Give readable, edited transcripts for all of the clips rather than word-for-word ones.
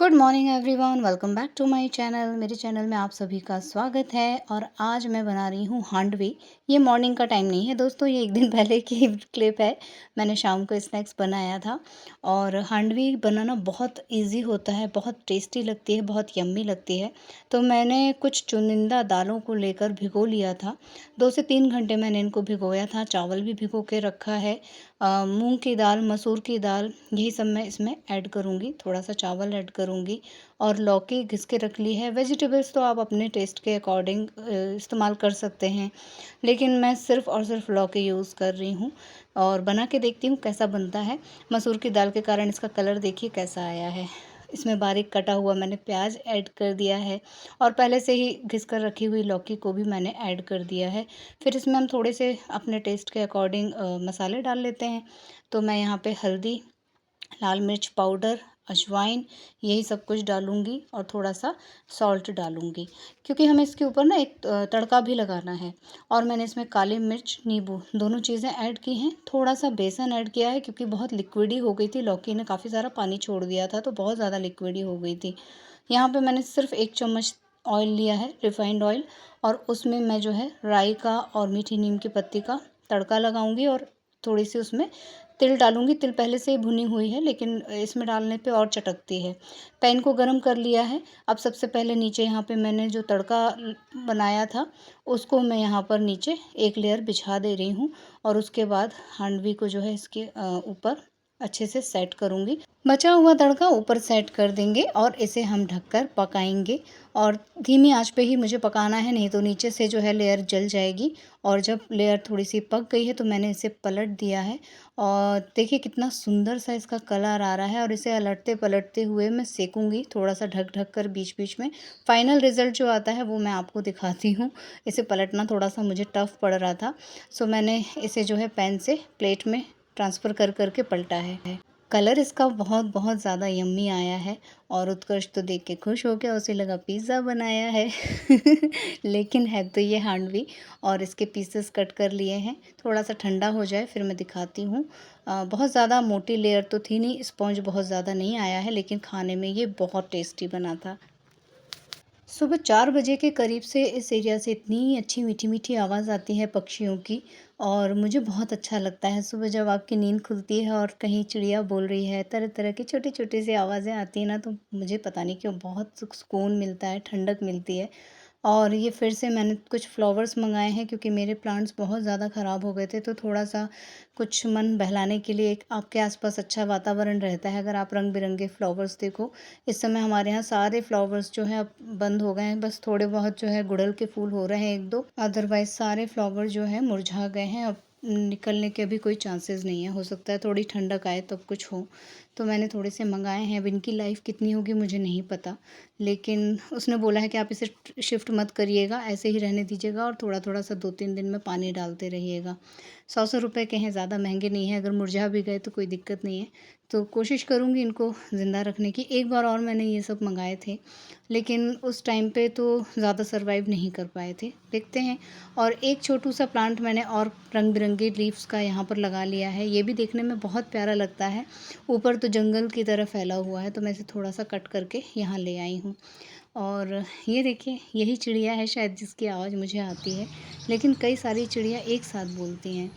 Good morning everyone, welcome back to my channel. मेरे channel में आप सभी का स्वागत है। और आज मैं बना रही हूँ हांडवी। ये मॉर्निंग का टाइम नहीं है दोस्तों, ये एक दिन पहले की क्लिप है। मैंने शाम को स्नैक्स बनाया था। और हांडवी बनाना बहुत इजी होता है, बहुत टेस्टी लगती है, बहुत यम्मी लगती है। तो मैंने कुछ चुनिंदा दालों को लेकर भिगो लिया था। 2 से 3 घंटे मैंने इनको भिगोया था। चावल भी भिगो के रखा है। मूंग की दाल, मसूर की दाल, यही सब मैं इसमें ऐड करूँगी। थोड़ा सा चावल ऐड करूँगी और लौकी घिस के रख ली है। वेजिटेबल्स तो आप अपने टेस्ट के अकॉर्डिंग इस्तेमाल कर सकते हैं, लेकिन मैं सिर्फ़ और सिर्फ लौकी यूज़ कर रही हूँ। और बना के देखती हूँ कैसा बनता है। मसूर की दाल के कारण इसका कलर देखिए कैसा आया है। इसमें बारीक कटा हुआ मैंने प्याज ऐड कर दिया है और पहले से ही घिस कर रखी हुई लौकी को भी मैंने ऐड कर दिया है। फिर इसमें हम थोड़े से अपने टेस्ट के अकॉर्डिंग मसाले डाल लेते हैं। तो मैं यहाँ पे हल्दी, लाल मिर्च पाउडर, अजवाइन, यही सब कुछ डालूँगी और थोड़ा सा सॉल्ट डालूँगी, क्योंकि हमें इसके ऊपर ना एक तड़का भी लगाना है। और मैंने इसमें काली मिर्च, नींबू दोनों चीज़ें ऐड की हैं। थोड़ा सा बेसन ऐड किया है क्योंकि बहुत लिक्विडी हो गई थी, लौकी ने काफ़ी सारा पानी छोड़ दिया था तो बहुत ज़्यादा लिक्विडी हो गई थी। यहाँ पे मैंने सिर्फ 1 चम्मच ऑयल लिया है, रिफाइंड ऑयल। और उसमें मैं जो है राई का और मीठी नीम की पत्ती का तड़का लगाऊंगी और थोड़ी सी उसमें तिल डालूंगी। तिल पहले से ही भुनी हुई है, लेकिन इसमें डालने पे और चटकती है। पैन को गरम कर लिया है। अब सबसे पहले नीचे यहाँ पे मैंने जो तड़का बनाया था उसको मैं यहाँ पर नीचे एक लेयर बिछा दे रही हूँ। और उसके बाद हांडवी को जो है इसके ऊपर अच्छे से सेट करूँगी। बचा हुआ तड़का ऊपर सेट कर देंगे और इसे हम ढककर पकाएंगे। और धीमी आंच पे ही मुझे पकाना है, नहीं तो नीचे से जो है लेयर जल जाएगी। और जब लेयर थोड़ी सी पक गई है तो मैंने इसे पलट दिया है और देखिए कितना सुंदर सा इसका कलर आ रहा है। और इसे अलटते पलटते हुए मैं सेकूंगी थोड़ा सा ढक ढक कर बीच बीच में। फाइनल रिज़ल्ट जो आता है वो मैं आपको दिखाती हूँ। इसे पलटना थोड़ा सा मुझे टफ़ पड़ रहा था, सो मैंने इसे जो है पैन से प्लेट में ट्रांसफ़र कर करके पलटा है। कलर इसका बहुत बहुत ज़्यादा यम्मी आया है। और उत्कर्ष तो देख के खुश हो गया, उसे लगा पिज़्ज़ा बनाया है लेकिन है तो ये हांडवी। और इसके पीसेस कट कर लिए हैं। थोड़ा सा ठंडा हो जाए फिर मैं दिखाती हूँ। बहुत ज़्यादा मोटी लेयर तो थी नहीं, स्पॉन्ज बहुत ज़्यादा नहीं आया है, लेकिन खाने में ये बहुत टेस्टी बना था। सुबह 4 बजे के करीब से इस एरिया से इतनी अच्छी मीठी मीठी आवाज़ आती है पक्षियों की। और मुझे बहुत अच्छा लगता है सुबह जब आपकी नींद खुलती है और कहीं चिड़िया बोल रही है, तरह तरह की छोटी छोटी सी आवाज़ें आती हैं ना, तो मुझे पता नहीं क्यों बहुत सुकून मिलता है, ठंडक मिलती है। और ये फिर से मैंने कुछ फ्लावर्स मंगाए हैं क्योंकि मेरे प्लांट्स बहुत ज़्यादा ख़राब हो गए थे, तो थोड़ा सा कुछ मन बहलाने के लिए एक आपके आसपास अच्छा वातावरण रहता है अगर आप रंग बिरंगे फ्लावर्स देखो। इस समय हमारे यहाँ सारे फ्लावर्स जो हैं अब बंद हो गए हैं, बस थोड़े बहुत जो है गुड़हल के फूल हो रहे हैं एक दो, अदरवाइज सारे फ्लावर जो है मुरझा गए हैं। अब निकलने के अभी कोई चांसेस नहीं है, हो सकता है थोड़ी ठंडक आए तब कुछ हो। तो मैंने थोड़े से मंगाए हैं। अब इनकी लाइफ कितनी होगी मुझे नहीं पता, लेकिन उसने बोला है कि आप इसे शिफ्ट मत करिएगा, ऐसे ही रहने दीजिएगा और थोड़ा थोड़ा सा 2-3 दिन में पानी डालते रहिएगा। 100 रुपये के हैं, ज़्यादा महंगे नहीं हैं। अगर मुरझा भी गए तो कोई दिक्कत नहीं है। तो कोशिश करूँगी इनको ज़िंदा रखने की। एक बार और मैंने ये सब मंगाए थे, लेकिन उस टाइम पे तो ज़्यादा सरवाइव नहीं कर पाए थे, देखते हैं। और एक छोटू सा प्लांट मैंने और रंग बिरंगे लीव्स का यहाँ पर लगा लिया है। ये भी देखने में बहुत प्यारा लगता है। ऊपर तो जंगल की तरह फैला हुआ है, तो मैं इसे थोड़ा सा कट करके यहाँ ले आई हूँ। और ये देखिए, यही चिड़िया है शायद जिसकी आवाज़ मुझे आती है, लेकिन कई सारी चिड़िया एक साथ बोलती हैं।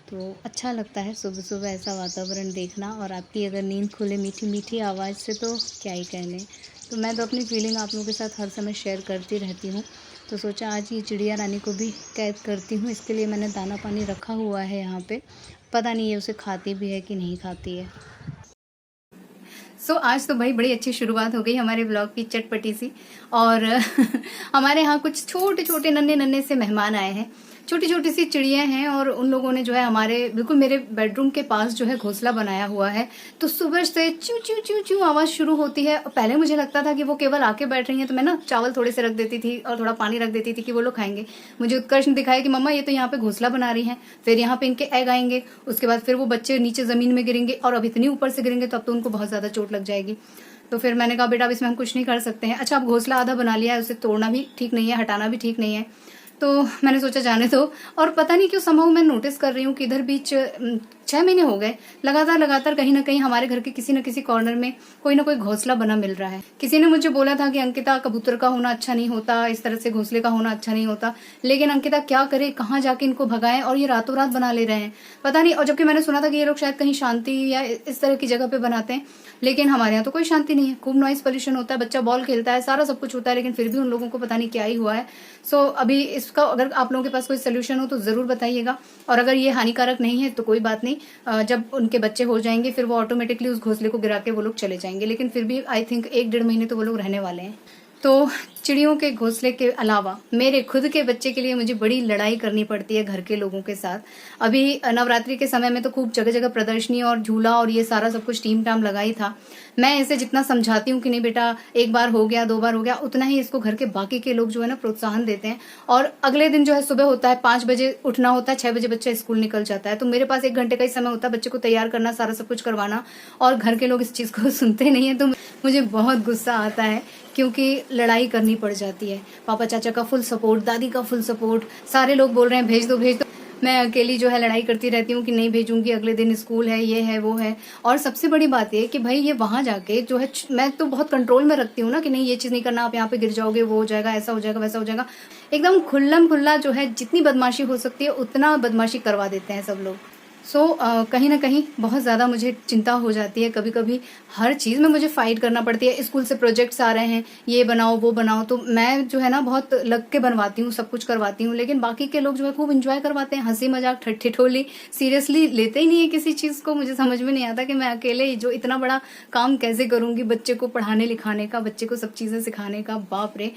तो अच्छा लगता है सुबह सुबह ऐसा वातावरण देखना। और आपकी अगर नींद खुले मीठी मीठी आवाज़ से तो क्या ही कहने। तो मैं तो अपनी फीलिंग आप लोगों के साथ हर समय शेयर करती रहती हूँ, तो सोचा आज ये चिड़िया रानी को भी कैद करती हूँ। इसके लिए मैंने दाना पानी रखा हुआ है यहाँ पे। पता नहीं ये उसे खाती भी है कि नहीं खाती है। आज तो भाई बड़ी अच्छी शुरुआत हो गई हमारे ब्लॉग की, चटपटी सी। और हमारे यहाँ कुछ छोटे छोटे नन्हे नन्हे से मेहमान आए हैं। छोटी छोटी सी चिड़िया हैं और उन लोगों ने जो है हमारे बिल्कुल मेरे बेडरूम के पास जो है घोंसला बनाया हुआ है। तो सुबह से चू चू चू चू आवाज़ शुरू होती है। पहले मुझे लगता था कि वो केवल आके बैठ रही हैं, तो मैं ना चावल थोड़े से रख देती थी और थोड़ा पानी रख देती थी कि वो लोग खाएंगे। मुझे उत्कर्ष ने दिखाया कि मम्मा ये तो यहाँ पे घोंसला बना रही हैं, फिर यहाँ पे इनके एग आएंगे, उसके बाद फिर वो बच्चे नीचे ज़मीन में गिरेंगे और अब इतनी ऊपर से गिरेंगे तो अब तो उनको बहुत ज़्यादा चोट लग जाएगी। तो फिर मैंने कहा बेटा अब इसमें हम कुछ नहीं कर सकते हैं। अच्छा, अब घोंसला आधा बना लिया है, उसे तोड़ना भी ठीक नहीं है, हटाना भी ठीक नहीं है। तो मैंने सोचा जाने दो। और पता नहीं क्यों समहाउ मैं नोटिस कर रही हूँ कि इधर बीच 6 महीने हो गए, लगातार कहीं ना कहीं हमारे घर के किसी न किसी कॉर्नर में कोई ना कोई घोंसला बना मिल रहा है। किसी ने मुझे बोला था कि अंकिता, कबूतर का होना अच्छा नहीं होता, इस तरह से घोंसले का होना अच्छा नहीं होता, लेकिन अंकिता क्या करे, कहाँ जाके इनको भगाएं, और ये रातों रात बना ले रहे हैं, पता नहीं। और जबकि मैंने सुना था कि ये लोग शायद कहीं शांति या इस तरह की जगह पे बनाते हैं, लेकिन हमारे यहाँ तो कोई शांति नहीं है। खूब नॉइज पोल्यूशन होता है, बच्चा बॉल खेलता है, सारा सब कुछ होता है, लेकिन फिर भी उन लोगों को पता नहीं क्या ही हुआ है। सो अभी इसका अगर आप लोगों के पास कोई सोल्यूशन हो तो जरूर बताइएगा। और अगर ये हानिकारक नहीं है तो कोई बात नहीं, जब उनके बच्चे हो जाएंगे फिर वो ऑटोमेटिकली उस घोंसले को गिरा के वो लोग चले जाएंगे, लेकिन फिर भी आई थिंक 1-1.5 महीने तो वो लोग रहने वाले हैं। तो चिड़ियों के घोंसले के अलावा मेरे खुद के बच्चे के लिए मुझे बड़ी लड़ाई करनी पड़ती है घर के लोगों के साथ। अभी नवरात्रि के समय में तो खूब जगह जगह प्रदर्शनी और झूला और ये सारा सब कुछ टीम टाम लगाई था। मैं इसे जितना समझाती हूँ कि नहीं बेटा, एक बार हो गया, 2 बार हो गया, उतना ही इसको घर के बाकी के लोग जो है ना प्रोत्साहन देते हैं। और अगले दिन जो है सुबह होता है, 5 बजे उठना होता है, 6 बजे बच्चा स्कूल निकल जाता है, तो मेरे पास 1 घंटे का ही समय होता है बच्चे को तैयार करना, सारा सब कुछ करवाना, और घर के लोग इस चीज को सुनते नहीं है। तो मुझे बहुत गुस्सा आता है, क्योंकि लड़ाई करनी पड़ जाती है। पापा चाचा का फुल सपोर्ट, दादी का फुल सपोर्ट, सारे लोग बोल रहे हैं भेज दो भेज दो, मैं अकेली जो है लड़ाई करती रहती हूँ कि नहीं भेजूंगी, अगले दिन स्कूल है, ये है वो है। और सबसे बड़ी बात ये कि भाई ये वहां जाके जो है, मैं तो बहुत कंट्रोल में रखती हूँ ना कि नहीं ये चीज नहीं करना, आप यहाँ पे गिर जाओगे, वो हो जाएगा, ऐसा हो जाएगा, वैसा हो जाएगा। एकदम खुल्लम खुल्ला जो है जितनी बदमाशी हो सकती है उतना बदमाशी करवा देते हैं सब लोग। कहीं ना कहीं बहुत ज़्यादा मुझे चिंता हो जाती है। कभी कभी हर चीज़ में मुझे फाइट करना पड़ती है। स्कूल से प्रोजेक्ट्स आ रहे हैं, ये बनाओ वो बनाओ, तो मैं जो है ना बहुत लग के बनवाती हूँ, सब कुछ करवाती हूँ, लेकिन बाकी के लोग जो है खूब इंजॉय करवाते हैं, हंसी मजाक ठिठोली, सीरियसली लेते ही नहीं है किसी चीज़ को। मुझे समझ में नहीं आता कि मैं अकेले जो इतना बड़ा काम कैसे करूँगी, बच्चे को पढ़ाने लिखाने का, बच्चे को सब चीज़ें सिखाने का। बाप रे,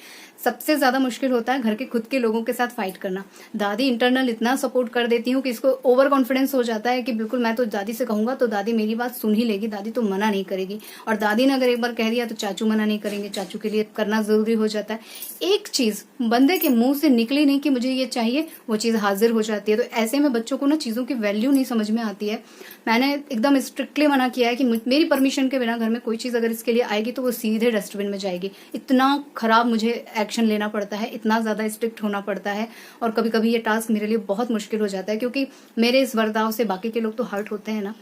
सबसे ज़्यादा मुश्किल होता है घर के खुद के लोगों के साथ फाइट करना। दादी इंटरनल इतना सपोर्ट कर देती हूँ कि इसको ओवर कॉन्फिडेंस हो जाता है कि बिल्कुल मैं तो दादी से कहूंगा तो दादी मेरी बात सुन ही लेगी, दादी तो मना नहीं करेगी। और दादी ने अगर एक बार कह दिया तो चाचू मना नहीं करेंगे, चाचू के लिए करना जरूरी हो जाता है। एक चीज बंदे के मुंह से निकली नहीं कि मुझे ये चाहिए, वो चीज हाजिर हो जाती है। तो ऐसे में बच्चों को ना चीजों की वैल्यू नहीं समझ में आती है। मैंने एकदम स्ट्रिक्टली मना किया है कि मेरी परमिशन के बिना घर में कोई चीज अगर इसके लिए आएगी तो वो सीधे डस्टबिन में जाएगी। इतना खराब मुझे एक्शन लेना पड़ता है, इतना ज्यादा स्ट्रिक्ट होना पड़ता है। और कभी कभी ये टास्क मेरे लिए बहुत मुश्किल हो जाता है, क्योंकि मेरे इस बर्ताव से बाकी के लोग तो हर्ट होते हैं ना।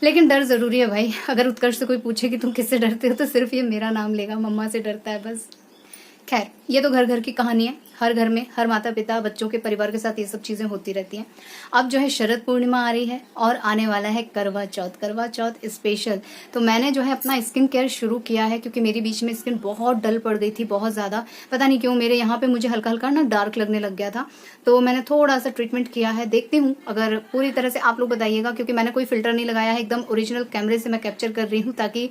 लेकिन डर जरूरी है भाई। अगर उत्कर्ष से कोई पूछे कि तुम किससे डरते हो तो सिर्फ ये मेरा नाम लेगा, मम्मा से डरता है बस। खैर, ये तो घर घर की कहानी है। हर घर में हर माता पिता बच्चों के परिवार के साथ ये सब चीजें होती रहती हैं। अब जो है शरद पूर्णिमा आ रही है और आने वाला है करवा चौथ, करवा चौथ स्पेशल। तो मैंने जो है अपना स्किन केयर शुरू किया है, क्योंकि मेरी बीच में स्किन बहुत डल पड़ गई थी, बहुत ज्यादा। पता नहीं क्यों मेरे यहाँ पे मुझे हल्का हल्का ना डार्क लगने लग गया था। तो मैंने थोड़ा सा ट्रीटमेंट किया है, देखती हूँ अगर पूरी तरह से आप लोग बताइएगा, क्योंकि मैंने कोई फिल्टर नहीं लगाया है, एकदम ओरिजिनल कैमरे से मैं कैप्चर कर रही हूँ ताकि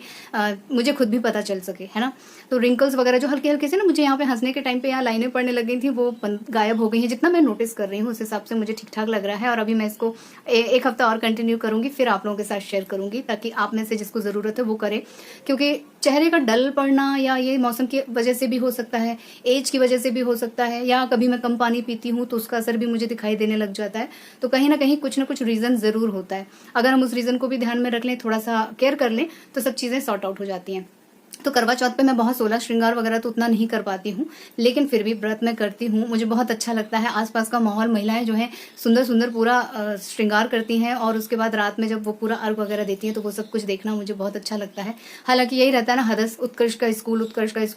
मुझे खुद भी पता चल सके, है ना। तो रिंकल्स वगैरह जो हल्के हल्के से ना मुझे यहाँ पे हंसने के टाइम पे यहाँ लाइनें पड़ने लग गई थी, वो गायब हो गई हैं। जितना मैं नोटिस कर रही हूँ उस हिसाब से मुझे ठीक ठाक लग रहा है। और अभी मैं इसको 1 हफ्ता और कंटिन्यू करूंगी, फिर आप लोगों के साथ शेयर करूंगी, ताकि आप में से जिसको जरूरत है वो करे। क्योंकि चेहरे का डल पड़ना या ये मौसम की वजह से भी हो सकता है, एज की वजह से भी हो सकता है, या कभी मैं कम पानी पीती हूँ तो उसका असर भी मुझे दिखाई देने लग जाता है। तो कहीं ना कहीं कुछ ना कुछ रीजन जरूर होता है। अगर हम उस रीजन को भी ध्यान में रख लें, थोड़ा सा केयर कर लें, तो सब चीजें सॉर्ट आउट हो जाती हैं। तो करवा चौथ पे मैं बहुत 16 श्रृंगार वगैरह तो उतना नहीं कर पाती हूँ, लेकिन फिर भी व्रत में करती हूँ। मुझे बहुत अच्छा लगता है आसपास का माहौल, महिलाएं जो है सुंदर सुंदर पूरा श्रृंगार करती हैं, और उसके बाद रात में जब वो पूरा अर्घ वगैरह देती हैं तो वो सब कुछ देखना मुझे बहुत अच्छा लगता है। हालांकि यही रहता है ना, हदस उत्कर्ष का स्कूल,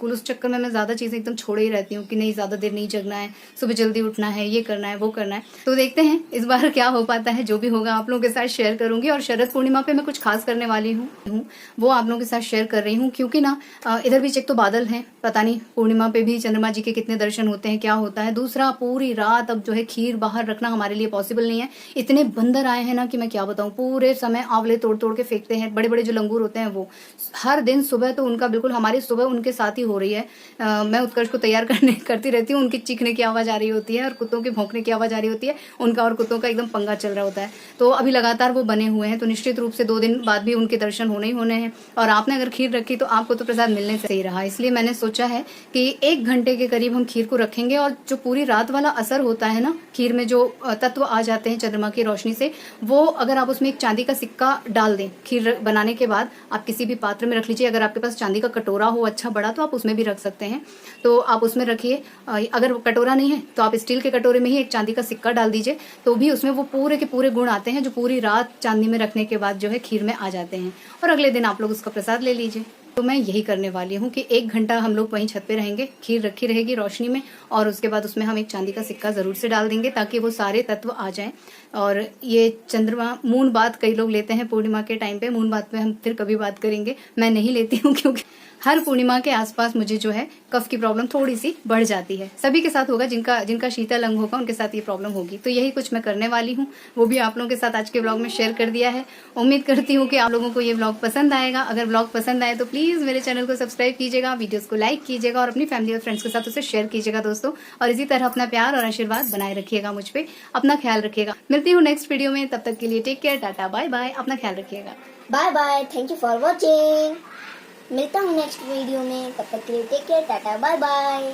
उस चक्कर में मैं ज्यादा चीजें एकदम छोड़े ही रहती हूँ कि नहीं ज्यादा देर नहीं जगना है, सुबह जल्दी उठना है, ये करना है, वो करना है। तो देखते हैं इस बार क्या हो पाता है। जो भी होगा आप लोगों के साथ शेयर करूंगी। और शरद पूर्णिमा पे मैं कुछ खास करने वाली हूँ, वो आप लोगों के साथ शेयर कर रही हूँ, क्योंकि ना इधर भी एक तो बादल हैं, पता नहीं पूर्णिमा पे भी चंद्रमा जी के कितने दर्शन होते हैं, क्या होता है। दूसरा, पूरी रात अब जो है खीर बाहर रखना हमारे लिए पॉसिबल नहीं है। इतने बंदर आए हैं ना कि मैं क्या बताऊं, पूरे समय आंवले तोड़ तोड़ के फेंकते हैं। बड़े बड़े जो लंगूर होते हैं वो हर दिन सुबह, तो उनका बिल्कुल हमारी सुबह उनके साथ ही हो रही है। मैं उत्कर्ष को तैयार करती रहती हूँ, उनकी चीखने की आवाज आ रही होती है और कुत्तों के भौंकने की आवाज आ रही होती है। उनका और कुत्तों का एकदम पंगा चल रहा होता है। तो अभी लगातार वो बने हुए हैं, तो निश्चित रूप से 2 दिन बाद भी उनके दर्शन होने ही होने हैं। और आपने अगर खीर रखी तो आप आपको तो प्रसाद मिलने से ही रहा, इसलिए मैंने सोचा है कि 1 घंटे के करीब हम खीर को रखेंगे और जो पूरी रात वाला असर होता है ना, खीर में जो तत्व आ जाते हैं चंद्रमा की रोशनी से, वो अगर आप उसमें एक चांदी का सिक्का डाल दें खीर बनाने के बाद, आप किसी भी पात्र में रख लीजिए। अगर आपके पास चांदी का कटोरा हो अच्छा बड़ा तो आप उसमें भी रख सकते हैं, तो आप उसमें रखिए। अगर कटोरा नहीं है तो आप स्टील के कटोरे में ही एक चांदी का सिक्का डाल दीजिए, तो भी उसमें वो पूरे के पूरे गुण आते हैं जो पूरी रात चांदी में रखने के बाद जो है खीर में आ जाते हैं, और अगले दिन आप लोग उसका प्रसाद ले लीजिए। तो मैं यही करने वाली हूँ कि 1 घंटा हम लोग वहीं छत पे रहेंगे, खीर रखी रहेगी रोशनी में, और उसके बाद उसमें हम एक चांदी का सिक्का ज़रूर से डाल देंगे ताकि वो सारे तत्व आ जाएं। और ये चंद्रमा मून बात कई लोग लेते हैं पूर्णिमा के टाइम पे, मून बात पे हम फिर कभी बात करेंगे। मैं नहीं लेती हूँ क्योंकि हर पूर्णिमा के आसपास मुझे जो है कफ की प्रॉब्लम थोड़ी सी बढ़ जाती है। सभी के साथ होगा, जिनका शीतल अंग होगा उनके साथ ये प्रॉब्लम होगी। तो यही कुछ मैं करने वाली हूँ, वो भी आप लोगों के साथ आज के ब्लॉग में शेयर कर दिया है। उम्मीद करती हूँ कि आप लोगों को ये ब्लॉग पसंद आएगा। अगर ब्लॉग पसंद आए तो प्लीज़ मेरे चैनल को सब्सक्राइब कीजिएगा, वीडियोज़ को लाइक कीजिएगा और अपनी फैमिली और फ्रेंड्स के साथ उसे शेयर कीजिएगा दोस्तों। और इसी तरह अपना प्यार और आशीर्वाद बनाए रखिएगा मुझ पर, अपना ख्याल रखिएगा। मिलती हूँ नेक्स्ट वीडियो में, तब तक के लिए take care, tata bye bye, अपना ख्याल रखिएगा। Bye bye, thank you for watching. मिलता हूँ नेक्स्ट वीडियो में, तब तक के लिए take care, tata bye bye.